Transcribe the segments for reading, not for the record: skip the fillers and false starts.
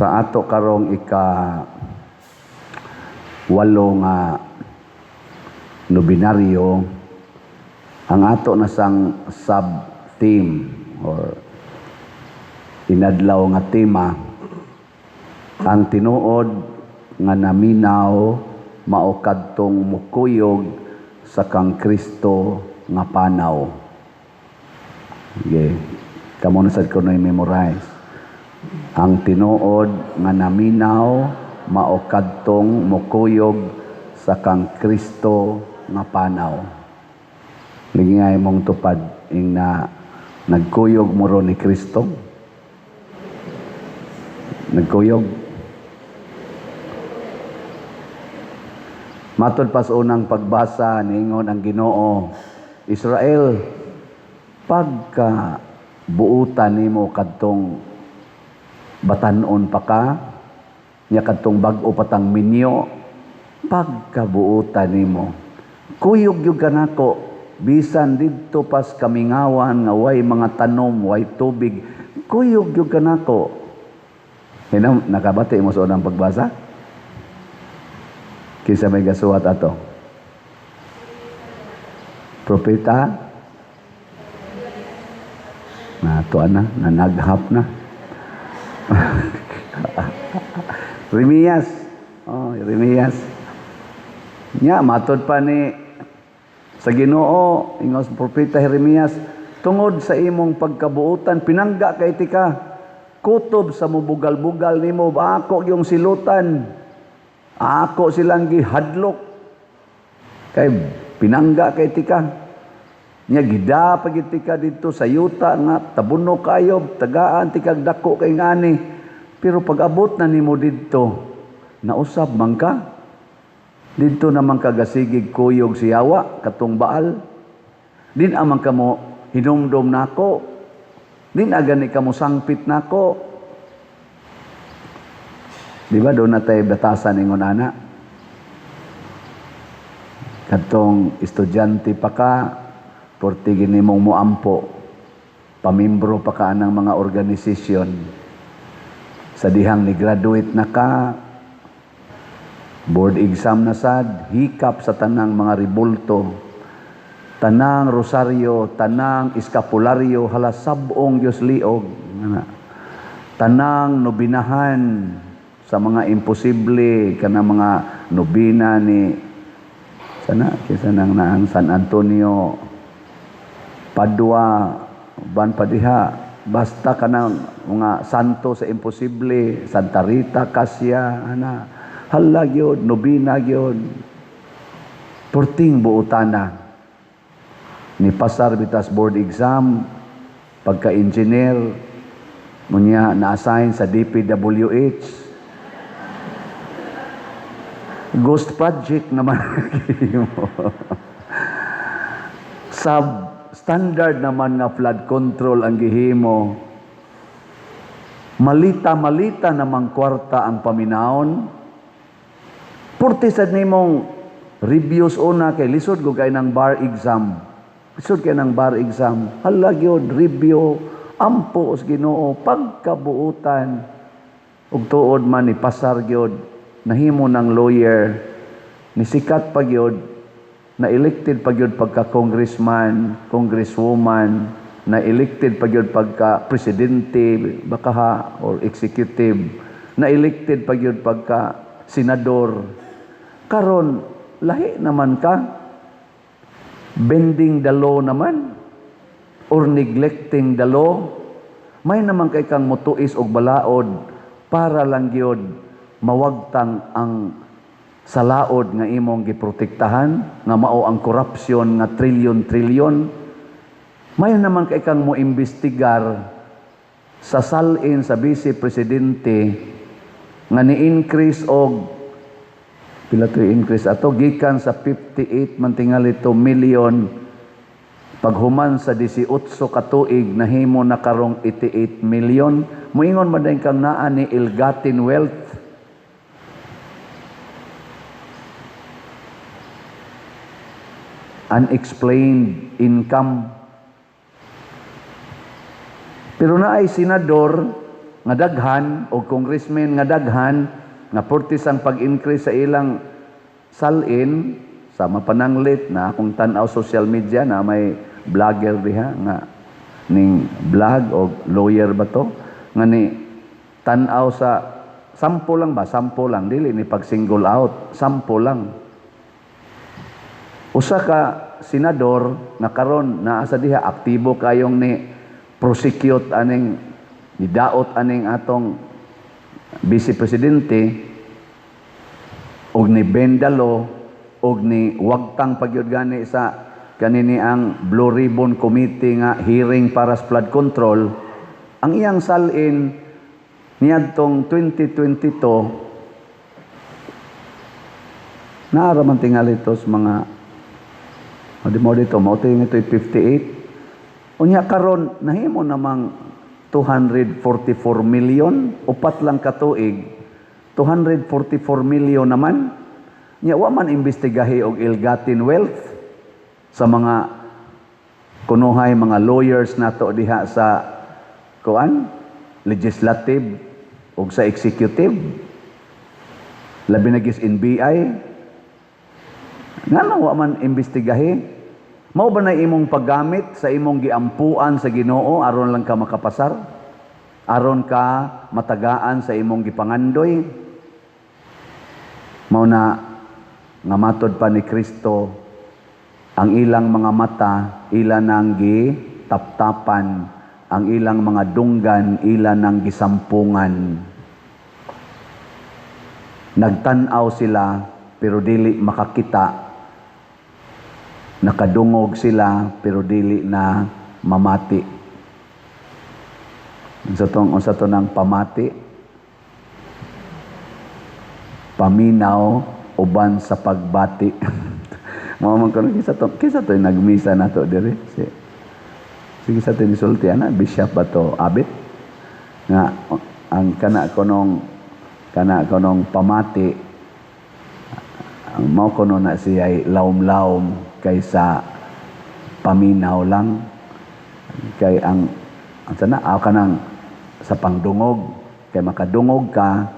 Sa ato karong walo nga nobinaryo, ang ato na sang sub-theme or inadlaw nga tema, ang tinuod nga naminaw mao kadtong mukuyog sa kang Kristo nga panaw. Okay. Kamo na sad ko na memorize. Ang tinuod nga naminaw mao kadtong mukuyog sa kang Kristo nga panaw. Lingay mong tupad ing na nagkuyog mo ro ni Kristo. Nagkuyog. Matod pa sa unang pagbasa, niingon ang Ginoo, Israel, pagka buutan nimo kadtong batanon pa ka, nya kadtong bag-o patang minyo, pagkabuutan nimo. Kuyog yung kanako, bisan didto pas kamingawan nga way mga tanom, way tubig, kuyog yung kanako. Hinam, nakabati mo sa unang pagbasa? Kinsa may gasuwat ato? Propeta? Natuan na, nanaghap na. Jeremias. Oh, Jeremias. Nya matod pa ni sa Ginoo ingos propeta Jeremias, tungod sa imong pagkabuutan pinangga kay tika, kutob sa mubugal-bugal nimo, ako yung silutan, ako silang gihadlok kay pinangga kay tika. Nya gida pagit tika dito sa yuta nga tabuno kayo, tagaan tikag dako kay ngani. Pero pag abot na nimo didto, nausab man ka. Didto naman kagasigig kuyog si Yawa katong Baal. Din amang kamo hinumdom nako. Din agani kamo sangpit nako. Di ba doon natay batasan ingon ana? Katong estudyante pa ka, portigin nimong muampo, pamimbro pa ka ng mga organisasyon. Sa dihang ni-graduate na ka, board exam na sad, hikap sa tanang mga ribulto, tanang rosaryo, tanang eskapularyo, halas sabong Diyos liog, tanang nobinahan sa mga imposible, kanang mga nobina ni sana, kisa nang naang San Antonio, Padua, Banpadiha, basta ka ng mga santo sa imposible, Santa Rita, Cassia, halag yun, nobina yun. Purting buutana. Ni pasar bitas board exam, pagka-engineer, munya na-assign sa DPWH. Ghost project naman. Standard naman nga flood control ang gihimo. Malita-malita namang kwarta ang paminaon. Purti sad nimong reviews una kay lisod ko kay ng bar exam. Lisod kay ng bar exam. Hala gyud review ampo os Ginoo pagkabuutan. Ug tuod man ni pasar gyud nahimo ng lawyer, ni sikat pa gyud, na elected pa gyud pagka congressman, congresswoman, na elected pa gyud pagka presidente baka ha, or executive, na elected pa gyud pagka senador. Karon lahi naman ka, bending the law naman or neglecting the law. May naman kay kang motuis og balaod para lang gyud mawagtang ang salaod nga imong giprotektahan, nga mao ang korupsyon nga trilyon-trilyon. May naman kay kang mo imbestigar sa salin sa Vice Presidente nga ni-increase og pila to increase ato gikan sa 58 man tingali to million paghuman sa 18 ka tuig nahimo na karong 88 million. Moingon man din kang naa ni ill-gotten wealth. Unexplained income. Pero na ay senador nga daghan o congressman nga daghan nga purtis ang pag-increase sa ilang salin sa mapananglit na akong tan-aw social media na may vlogger diha nga ning vlog o lawyer ba to nga ni tan-aw sa sampo lang dili ni pag single out, sampo lang. Usa ka senador nga karon naa sa diha aktibo kayong ni prosecute aning nidaot aning atong vice presidente og ni bendalo og ni wagtang pagyud gani sa kanini ang Blue Ribbon Committee nga hearing para sa flood control. Ang iyang salin niadtong 2022 naaraman tingali tos mga mo dito mao ito 58. Unya karon nahimo namang 244 million upat lang ka tuig 244 million naman nya wa man imbestigahi og ill-gotten wealth sa mga kunuhay mga lawyers nato diha sa kuan legislative ug sa executive labi na gis NBI ngano wa man imbestigahi. Mao ba na imong paggamit sa imong giampuan sa Ginoo aron lang ka makapasar? Aron ka matagaan sa imong gipangandoy? Mao na nga matod pa ni Kristo ang ilang mga mata ila nang gitaptapan, ang ilang mga dunggan ila nang gisampungan. Nagtan-aw sila pero dili makakita. Nakadungog sila pero dili na mamati. Unsa to nang pamati? Paminaw uban sa pagbati. Mao man kuno kisa to nagmisa nato diri. Sige sa tin sulti ana bishop ba to abit nga ang kana konong pamati ang mao kuno na siya ay laom-laom kaysa paminaw lang kay ang sana kanang sa pangdungog kay makadungog ka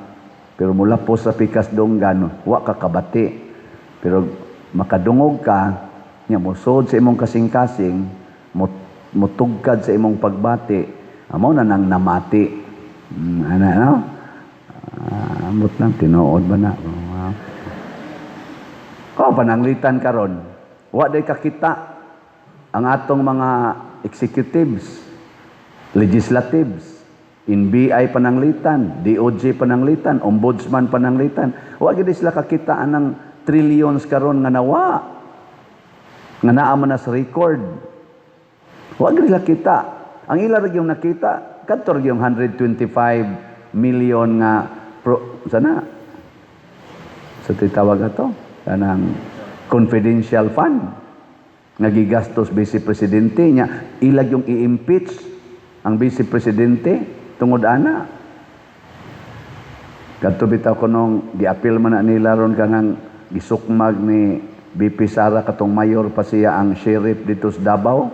pero mula po sa pikas dunggan wa ka kabati pero makadungog ka nya musod sa imong kasing-kasing mutugkad sa imong pagbati amo na nang namati ana no amot lang tinuod ba na pananglitan karon wa day kakita ang atong mga executives, legislatives, NBI pananglitan, DOJ pananglitan, ombudsman pananglitan. Wa gid sila kakita anang trillions karon nga nawa. Nga naa man sa record. Wa gid sila kita. Ang ila ra gyud nakita kadto ra gyud 125 million nga sana sa tawag ato kanang confidential fund nga gigastos Vice Presidente nya ilag yung i-impeach ang Vice Presidente tungod ana kadto bitaw kunong giapil man na nila ron kanang gisukmag ni BP Sara katong mayor pa siya ang sheriff dito sa Davao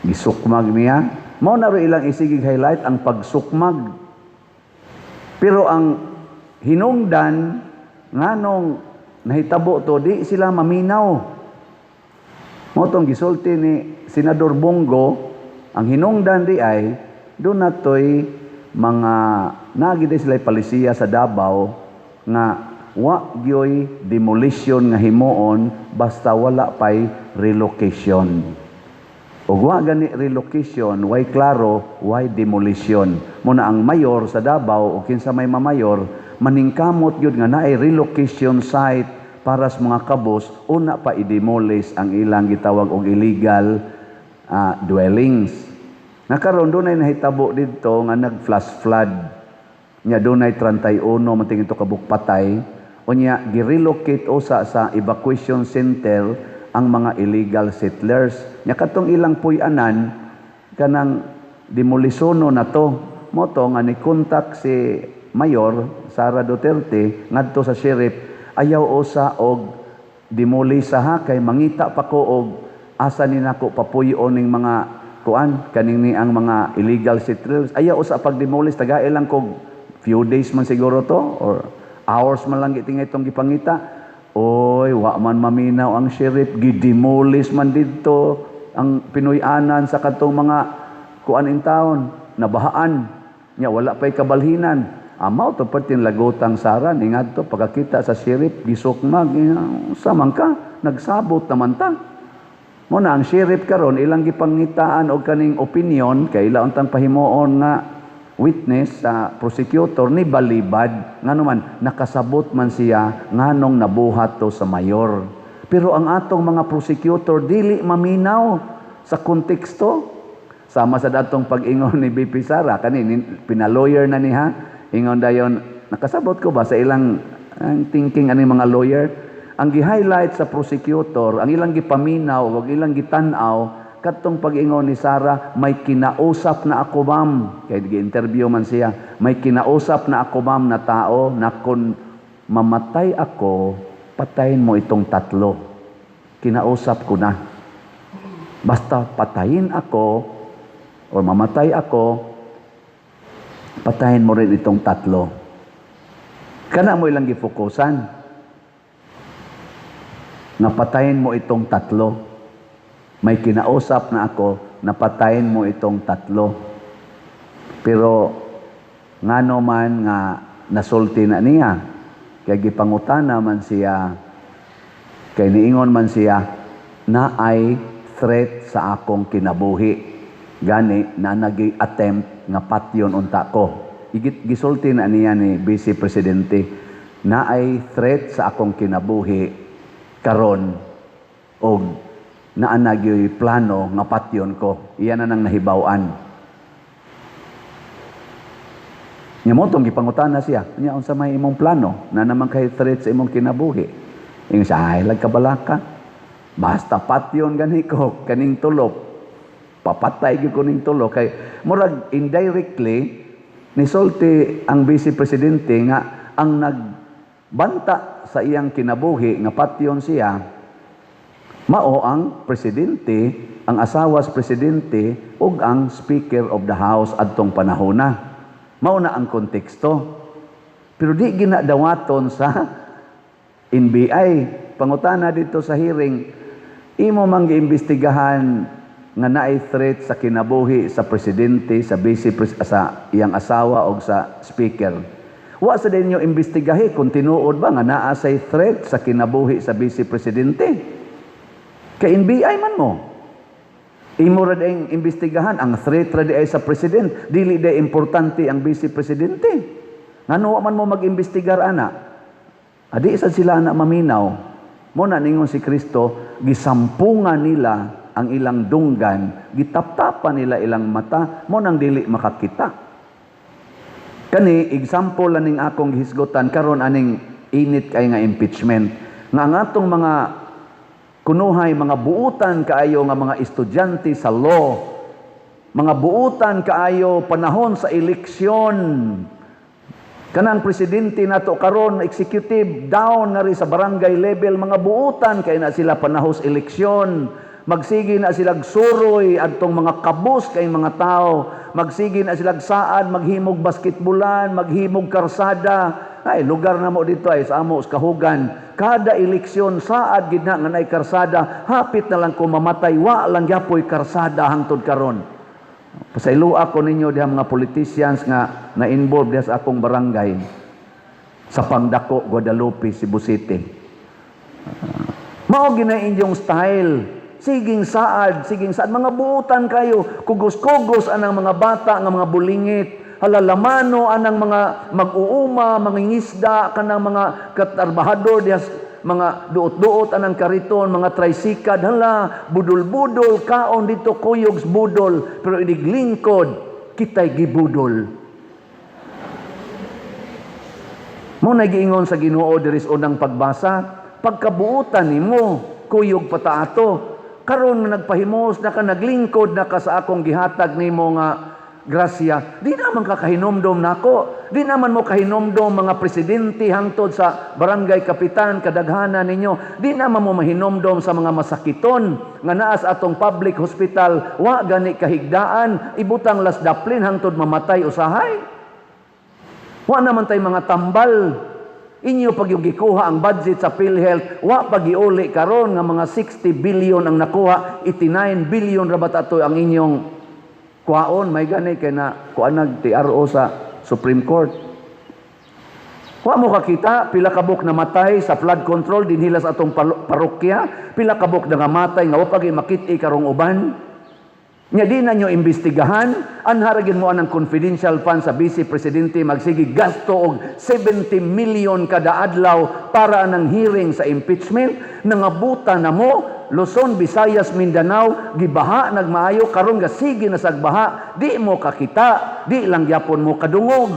gisukmag niya mao na ro ilang isigig highlight ang pagsukmag pero ang hinungdan nganong nahitabo to di sila maminaw. Mo tong gisulti ni Senador Bongo ang hinungdan di ay do natoy mga nagide sila palisiya sa Davao nga wa gyoy demolition nga himuon basta wala pay relocation. Ug wa gani relocation way klaro way demolition. Muna ang mayor sa Davao o kinsa may mamayor maningkamot yun nga naay relocation site para sa mga kabos una pa i-demolish ang ilang gitawag og illegal dwellings. Nakaroon doon ay nahitabo dito nga nag-flash flood. Nya doon ay 31 mating ito kabukpatay. O nya girelocate usa sa evacuation center ang mga illegal settlers. Nya katong ilang puy-anan kanang demolisyono na to. Mo to nga ni kontak si Mayor Sara Duterte ngadto sa sheriff ayaw usa og demolisa ha kay mangita pa ko og asa ni nako papuyo ning mga kaning ni ang mga illegal settlers, ayaw sa pag-demolish, tagailang kog few days man siguro to, or hours man lang gitingay itong gipangita. Oy, wa man maminaw ang sheriff, gidemolish man dito ang Pinoy-anan sa katong mga kuan in town, nabahaan. Nya wala pa'y kabalhinan. Amaw to pertin lagotang saran, ingat to, pagkakita sa sheriff, gisukmag, samang ka, nagsabot naman ta. Muna, ang sheriff karon ilang gipangitaan o kaning opinion, kay ilaon tang pahimuon nga witness sa prosecutor ni balibad, nga naman, nakasabot man siya, nganong nabuhat to sa mayor. Pero ang atong mga prosecutor, dili maminaw sa konteksto. Sama sa datong pag-ingon ni BP Sara, pinalawyer na niya, ingon dayon, nakasabot ko ba sa ilang thinking ani mga lawyer? Ang gi-highlight sa prosecutor, ang ilang gipaminaw, wag ilang gitanaw, katong pag-ingon ni Sara, may kinausap na ako ma'am, kaya gi-interview man siya, may kinausap na ako ma'am na tao, na kung mamatay ako, patayin mo itong tatlo. Kinausap ko na. Basta patayin ako, o mamatay ako, patayin mo rin itong tatlo. Kana mo ilang gifokusan. Napatayin mo itong tatlo. May kinausap na ako, napatayin mo itong tatlo. Pero, ngano man nga nasulti na niya, kaya gipangutana man siya, kay niingon man siya, na ay threat sa akong kinabuhi. Gani, na nag-attempt nga patyon unta ko. Gisulti na niya ni Vice Presidente, na ay threat sa akong kinabuhi karon og naanagyoy plano nga patyon ko. Iyan na nang nahibawan. Nya mo tong gipangutana siya, nya unsa may imong plano na naman kay threat sa imong kinabuhi. Ingon siya, ay lagkabalaka. Basta patyon gani ko kaning tulop. Papatay gyud ko ning tulo kay murag indirectly nisulti ang Vice Presidente nga ang nagbanta sa iyang kinabuhi nga patyon siya mao ang presidente, ang asawa sa presidente ug ang Speaker of the House adtong panahona. Mao na ang konteksto. Pero di ginadawaton sa NBI. Pangutana dito sa hearing, imo mang giimbestigahan nga naay threat sa kinabuhi sa presidente, sa sa iyang asawa o sa speaker. Wa sa din nyo imbestigahi kung tinuod ba nga naa say threat sa kinabuhi sa vice presidente. Kay NBI man mo. Imo ra ding imbestigahan ang threat ra di ay sa president, dili day importante ang vice presidente. Ngano man mo mag-imbestigar ana? Adi sad sila na maminaw. Mo na ningon si Kristo, gisampungan nila ang ilang dunggan, gitaptapan nila ilang mata, mo nang dili makakita. Kani, example laning akong gihisgotan, karon aning init kay nga impeachment. Nga ang atong mga kunuhay, mga buutan kaayo nga mga estudyante sa law, mga buutan kaayo panahon sa eleksyon, kanang presidente nato karon executive down na rin sa barangay level, mga buutan kay na sila panahos eleksyon. Magsigi na silag suroy adtong mga kabus kay mga tao, magsigi na silag saan, maghimog basketbulan, maghimog karsada. Ay lugar na mo dito ay sa amo sa Kahugan, kada eleksyon saad gid na nga nay karsada, hapit na lang ko mamatay wa lang gyapoy karsada hangtod karon. Pasailua ko ninyo diha mga politicians nga na-involve diha sa akong barangay sa Pangdako, Guadalupe, Cebu City. Mao gina inyong style. Siging saad, mga buutan kayo, kugos-kugos anang mga bata, nga mga bulingit, halalamano anang mga mag-uuma, mga ngisda, kanang mga katarbahador, mga duot-duot anang kariton, mga tricycad, hala, budol-budol, kaon dito, kuyogs budol, pero idiglingkod, kitay gibudol. Mo nagiingon sa Ginoo diris unang pagbasa, pagkabuutan nimo, kuyog pataato, karon nga nagpahimos na ka naglingkod na ka sa akong gihatag nimo nga grasya, di naman ka kahinomdom nako. Di naman mo kahinomdom mga presidente hangtod sa barangay kapitan kadaghanan ninyo. Di naman mo mahinomdom sa mga masakiton nga naa sa atong public hospital, wa gani kahigdaan, ibutang las daplin hangtod mamatay usahay. Wa naman tay mga tambal. Inyo pag yung gikuha ang budget sa PhilHealth, wa pagiuli karon nga mga 60 billion ang nakuha, 89 billion rabat ato ang inyong kuhaon. May gani kay na kuanag TRO sa Supreme Court. Wa mo kakita pila kabuk namatay sa flood control dinhila sa atong parokya, pila kabuk na namatay nga wa pagi makit-i karong uban. Nya di na nyo imbestigahan, anharagin mo anang confidential fund sa Vice Presidente magsigi gasto og 70 million kada adlaw para nang hearing sa impeachment. Nangabuta na mo, Luzon, Visayas, Mindanao, gibaha nagmaayo karon gasigi na sagbaha, di mo kakita, di lang gyapon mo kadungog.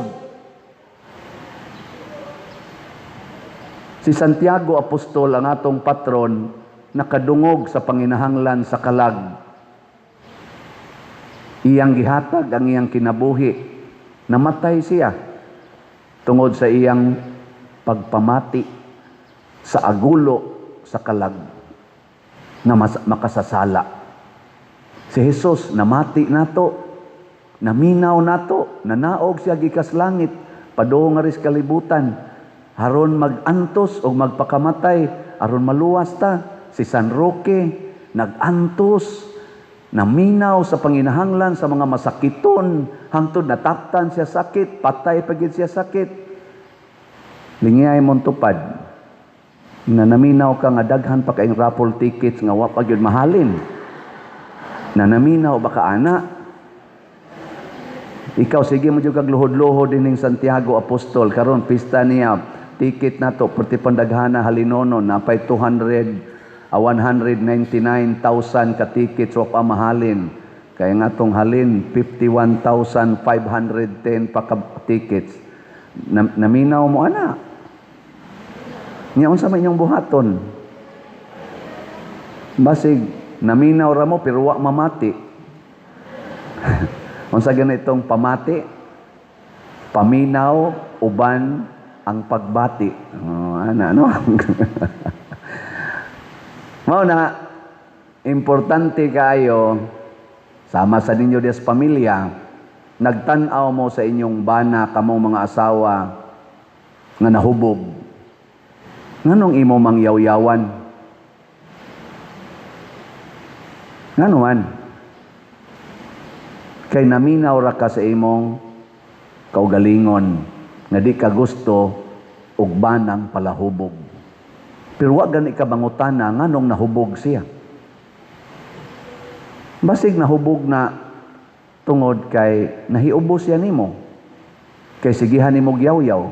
Si Santiago Apostol ang atong patron nakadungog sa panginahanglan sa kalag. Iyang gihatag ang iyang kinabuhi. Namatay siya tungod sa iyang pagpamati sa agulo sa kalag na makasasala. Si Jesus namati nato, naminaw nato, nanaog siya gikas langit, padung nga ris kalibutan, haron magantos o magpakamatay, aron maluwas ta. Si San Roque nagantos, naminaw sa panginahanglan sa mga masakiton, hangtod nataktan siya sakit, patay pagid siya sakit. Lingiyay mong tupad, na naminaw ka nga daghan pa kaing raffle tickets nga wa pagyud mahalin. Na naminaw baka ana. Ikaw sige mo jud kag luhod-luhod dining Santiago Apostol karon pista niya, ticket nato perti pandaghana halinonon napay 199,000 ka tickets wa pa mahalin. Kaya nga tong halin 51,510 pa ka tickets. Naminaw mo ana. Nya unsa man inyong buhaton? Basig naminaw ra mo pero wa mamati. Unsa ganitong pamati? Paminaw uban ang pagbati. Ana no? Mao na importante kayo sama sa ninyo des pamilya, nagtan-aw mo sa inyong bana kamong mga asawa nga nahubog. Nganong imo mangyaw-yawan? Nganuman? Kay naminaw ra ka sa imong kaugalingon nga di ka gusto og banang palahubog. Pero wa gani ka bangutana nganong nahubog siya. Basig nahubog na tungod kay nahiubos siya nimo. Kay sigihan nimo yaw-yaw.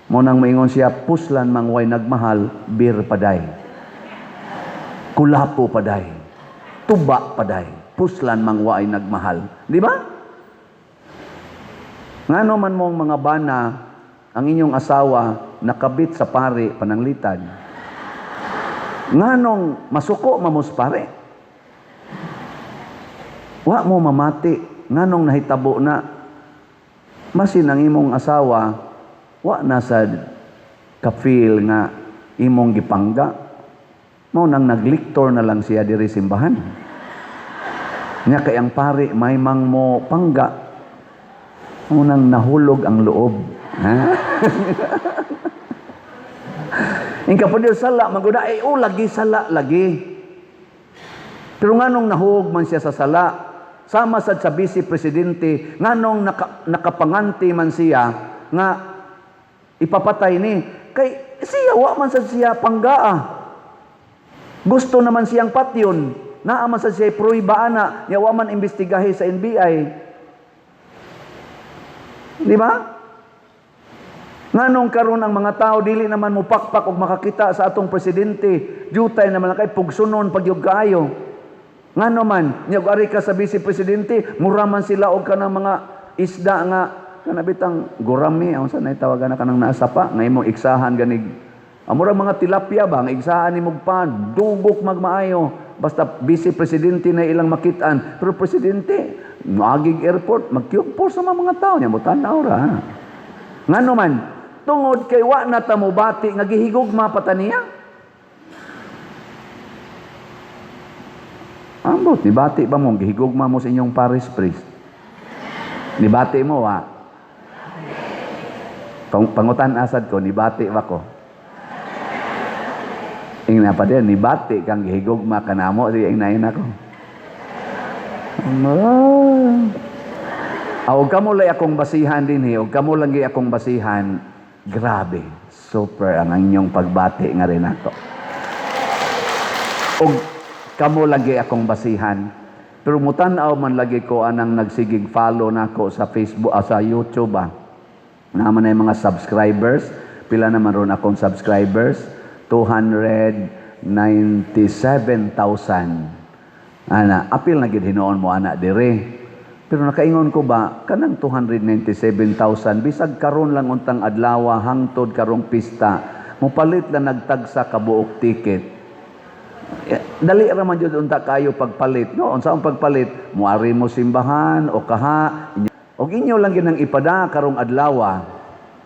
Mo nang maingon siya puslan mangway nagmahal bir paday. Kulapo paday. Tuba paday. Puslan mangway nagmahal. Di ba? Ngano man mong mga bana ang inyong asawa nakabit sa pari pananglitan. Nganong masuko mamos pare? Wa mo mamati. Nganong nahitabo na? Masin ang imong asawa, wa na sa ka-feel nga imong gipangga. Mao nang nagliktor na lang siya diri simbahan. Nya kay ang pare may mang mo pangga. Mao nang nahulog ang loob. Ha? Ingka po sala, maguna, lagi sala, lagi. Pero nganong nahug man siya sa sala, sama sad sa Vice Presidente, nganong nakapanganti man siya, nga ipapatay ni, kay siya, wa man sad siya panggaa. Gusto naman siyang patyon, naaman sad siya pruibaana, ya wa man imbestigahe sa NBI. Di ba? Nganong karon ang mga tao dili naman mo pakpak og makakita sa atong presidente, jutay naman kay pugsunon pagyug kaayo. Ngano man, nya ari ka sa Vice Presidente, muraman sila og kanang mga isda nga kanabitang gurami, unsa nay tawagan na kanang naasapa, nga imong iksahan ganig. Amura mga tilapia ba nga igsahan nimo pan, dugok magmaayo. basta vice presidente na ilang makitaan. Pero presidente, magig airport, magkyugpo sa mga tao niya, mutanaw ra. Nga naman, tungod kay wa na tamubati, nga gihigugma pa ta niya. Ambot, nibati ba mo, gihigugma mo sa inyong parish priest? Nibati mo, wa? Pangutan asad ko, nibati ba ko? Ingna pa din, nibati kang gihigugma ka na mo, sige, ingnayin ako. Huwag ka mo lang akong basihan din, huwag ka mo lang akong basihan, grabe, super ang inyong pagbati nga rin ako. Huwag kamo lagi akong basihan. Pero mutanaw man lagi ko anang nagsigig follow nako sa Facebook, sa YouTube naman na yung mga subscribers. Pila naman ron akong subscribers? 297,000. Ana, apil na gid hinoon mo ana dire. Pero nakaingon ko ba kanang 297,000 bisag karon lang untang adlaw hangtod karong pista, mupalit lang nagtagsa ka buok ticket. Dali raman jud unta kayo pagpalit, no? Unsa ang pagpalit? Muari mo simbahan o kaha, og inyo lang ginang ipada karong adlaw,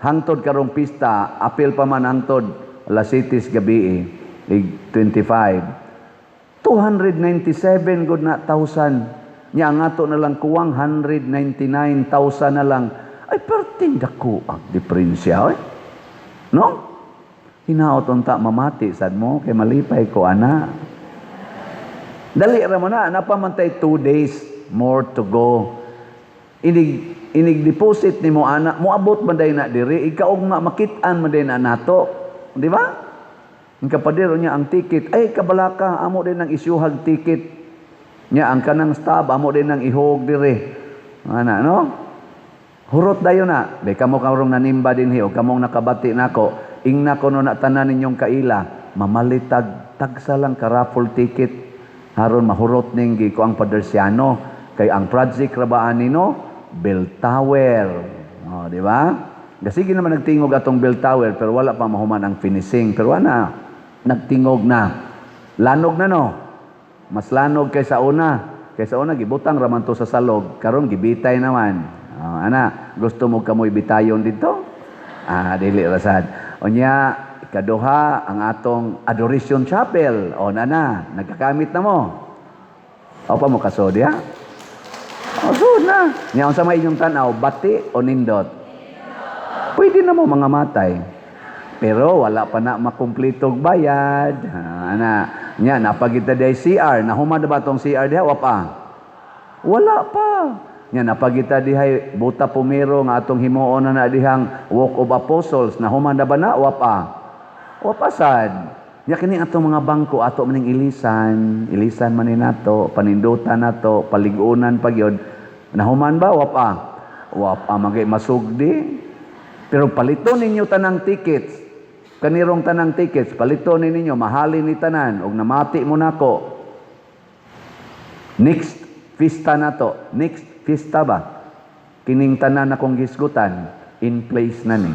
hangtod karong pista, apil pa man hangtod alas 7 gabi, 25. 297 good na thousand. Nya ang ato na lang kuwang 199,000 na lang. Ay perting dako ang diferensya, no? Hinaot unta mamati sad mo kay malipay ko ana. Dali ra mo na napamantay 2 days more to go. Inig deposit nimo ana, moabot man day na diri, ikaw makit-an man day na nato. Di ba? Ang kapadero niya ang ticket, ay kabalaka amo din ang isyuhag ticket. Nya ang kanang stab amo din ang ihog diri. Ana no? Hurot dayon na. Be kamo karong nanimba din hiyo, kamong nakabati nako. Ingna ko no na tanan ninyong kaila, mamalitag tagsa lang ka raffle ticket haron mahurot ning gi ko ang Padersiano kay ang project rabaan nino bell tower. Oh, di ba? Sige naman nagtingog atong bell tower pero wala pa mahuman ang finishing. Pero ana, nagtingog na. Lanog na no. Mas lanog kaysa una. Kaysa una gibutang raman to sa salog, karon gibitay naman. Oh, ana, gusto mo kamoy bitayon dito? Dili rasad. Onya, ikaduha ang atong Adoration Chapel. O na, nagkakamit na mo. O pa mo kasodya? O, so na. Nya, sa may inyong tanaw, bati o nindot? Pwede na mo mga matay. Pero wala pa na makumplitog bayad. Nya, napagita day CR. Nahumad ba tong CR diha? Wapa? Wala pa. Nya napagita dihay buta pumero nga atong himuon na dihang Walk of Apostles na humanda ba na wapa sad. Nya kini atong mga bangko ato maning ilisan man ni nato, panindutan nato, paligunan pagyod. Nahuman ba wapa magay masugdi. Pero paliton ninyo tanang tickets. Kanirong tanang tickets, paliton ninyo mahalin ni tanan og namati mo nako. Next pista nato, next pista ba? Kining tanan akong gisgutan, in place na ni.